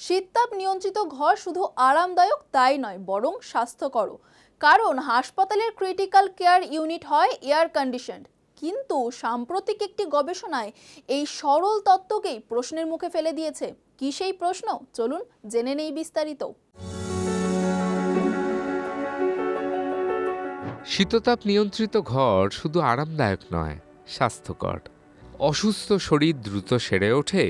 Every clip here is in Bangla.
শীততাপ নিয়ন্ত্রিত ঘর শুধু আরামদায়ক তাই নয়, বরং স্বাস্থ্যকরও। কারণ হাসপাতালের ক্রিটিক্যাল কেয়ার ইউনিট হয় এয়ার কন্ডিশনড। কিন্তু সাম্প্রতিক একটি গবেষণায় এই সরল তত্ত্বকেই প্রশ্নের মুখে ফেলে দিয়েছে। কি সেই প্রশ্ন? চলুন জেনে নেই বিস্তারিত। শীততাপ নিয়ন্ত্রিত ঘর শুধু আরামদায়ক নয়, স্বাস্থ্যকর। অসুস্থ শরীর দ্রুত সেরে ওঠে,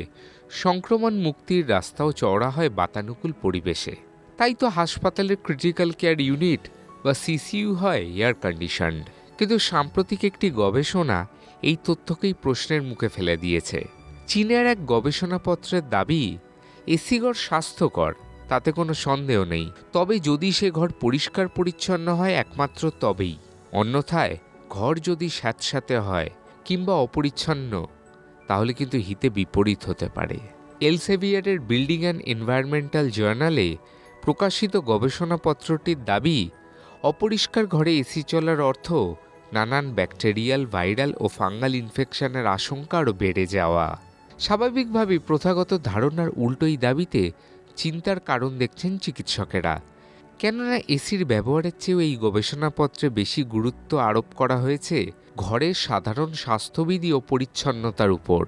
সংক্রমণ মুক্তির রাস্তাও চওড়া হয় বাতানুকূল পরিবেশে। তাই তো হাসপাতালের ক্রিটিক্যাল কেয়ার ইউনিট বা সিসিইউ হয় এয়ার কন্ডিশনড। কিন্তু সাম্প্রতিক একটি গবেষণা এই তথ্যকেই প্রশ্নের মুখে ফেলে দিয়েছে। চীনের এক গবেষণাপত্রের দাবি, এসি ঘর স্বাস্থ্যকর, তাতে কোনো সন্দেহ নেই, তবে যদি সে ঘর পরিষ্কার পরিচ্ছন্ন হয় একমাত্র তবেই। অন্যথায় ঘর যদি স্যাঁতস্যাঁতে হয় কিংবা অপরিচ্ছন্ন, তাহলে কিন্তু হিতে বিপরীত হতে পারে। এলসেভিয়ারের বিল্ডিং অ্যান্ড এনভায়রনমেন্টাল জার্নালে প্রকাশিত গবেষণাপত্রটির দাবি, অপরিষ্কার ঘরে এসি চলার অর্থ নানান ব্যাকটেরিয়াল, ভাইরাল ও ফাঙ্গাল ইনফেকশনের আশঙ্কা আরও বেড়ে যাওয়া। স্বাভাবিকভাবেই প্রথাগত ধারণার উল্টোই দাবিতে চিন্তার কারণ দেখছেন চিকিৎসকেরা। কেননা এসির ব্যবহারের চেয়েও এই গবেষণাপত্রে বেশি গুরুত্ব আরোপ করা হয়েছে ঘরের সাধারণ স্বাস্থ্যবিধি ও পরিচ্ছন্নতার উপর।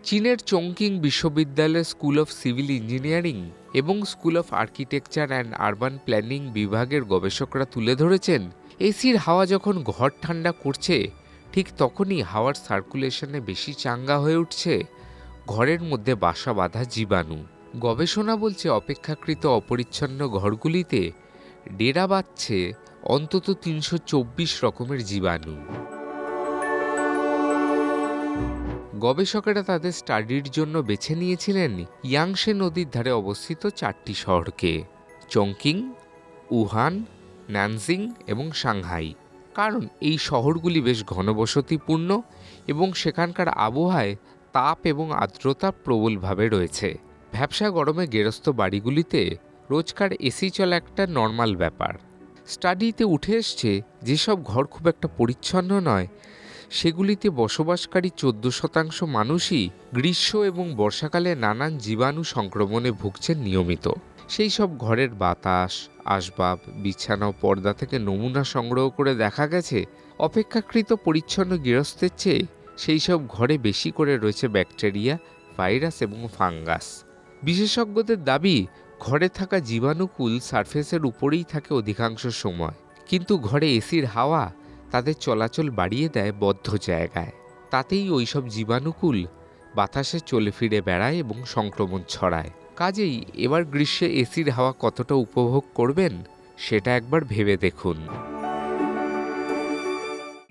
চীনের চংকিং বিশ্ববিদ্যালয়ের স্কুল অফ সিভিল ইঞ্জিনিয়ারিং এবং school of architecture and urban planning বিভাগের গবেষকরা তুলে ধরেছেন, এসির হাওয়া যখন ঘর ঠান্ডা করছে, ঠিক তখনই হাওয়ার সার্কুলেশনে বেশি চাঙ্গা হয়ে উঠছে ঘরের মধ্যে বাসা বাঁধা জীবাণু। গবেষণা বলছে, অপেক্ষাকৃত অপরিচ্ছন্ন ঘরগুলিতে ডেরা বাঁধছে অন্তত ৩২৪ রকমের জীবাণু। গবেষকেরা তাদের স্টাডির জন্য বেছে নিয়েছিলেন ইয়াংশে নদীর ধারে অবস্থিত 4টি শহরকে: চংকিং, উহান, ন্যানজিং এবং সাংহাই। কারণ এই শহরগুলি বেশ ঘনবসতিপূর্ণ এবং সেখানকার আবহাওয়ায় তাপ এবং আর্দ্রতা প্রবলভাবে রয়েছে। ভ্যাপসা গরমে গেরস্ত বাড়িগুলিতে রোজকার এসি চলা একটা নর্মাল ব্যাপার। স্টাডিতে উঠে এসছে, যেসব ঘর খুব একটা পরিচ্ছন্ন নয়, সেগুলিতে বসবাসকারী 14% মানুষই গ্রীষ্ম এবং বর্ষাকালে নানান জীবাণু সংক্রমণে ভুগছেন নিয়মিত। সেই সব ঘরের বাতাস, আসবাব, বিছানা ও পর্দা থেকে নমুনা সংগ্রহ করে দেখা গেছে, অপেক্ষাকৃত পরিচ্ছন্ন গৃহস্থের চেয়ে সেই সব ঘরে বেশি করে রয়েছে ব্যাকটেরিয়া, ভাইরাস এবং ফাঙ্গাস। বিশেষজ্ঞদের দাবি, ঘরে থাকা জীবাণুকুল সারফেসের উপরেই থাকে অধিকাংশ সময়, কিন্তু ঘরে এসির হাওয়া তাদের চলাচল বাড়িয়ে দেয় বদ্ধ জায়গায়। তাতেই ওইসব জীবাণুকুল বাতাসে চলে ফিরে বেড়ায় এবং সংক্রমণ ছড়ায়। কাজেই এবার গ্রীষ্মে এসির হাওয়া কতটা উপভোগ করবেন সেটা একবার ভেবে দেখুন।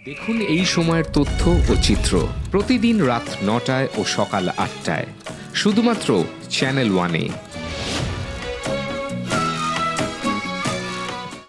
দেখুন এই সময়ের তথ্য ও চিত্র প্রতিদিন রাত 9টায় ও সকাল 8টায়, শুধুমাত্র চ্যানেল 1-এ।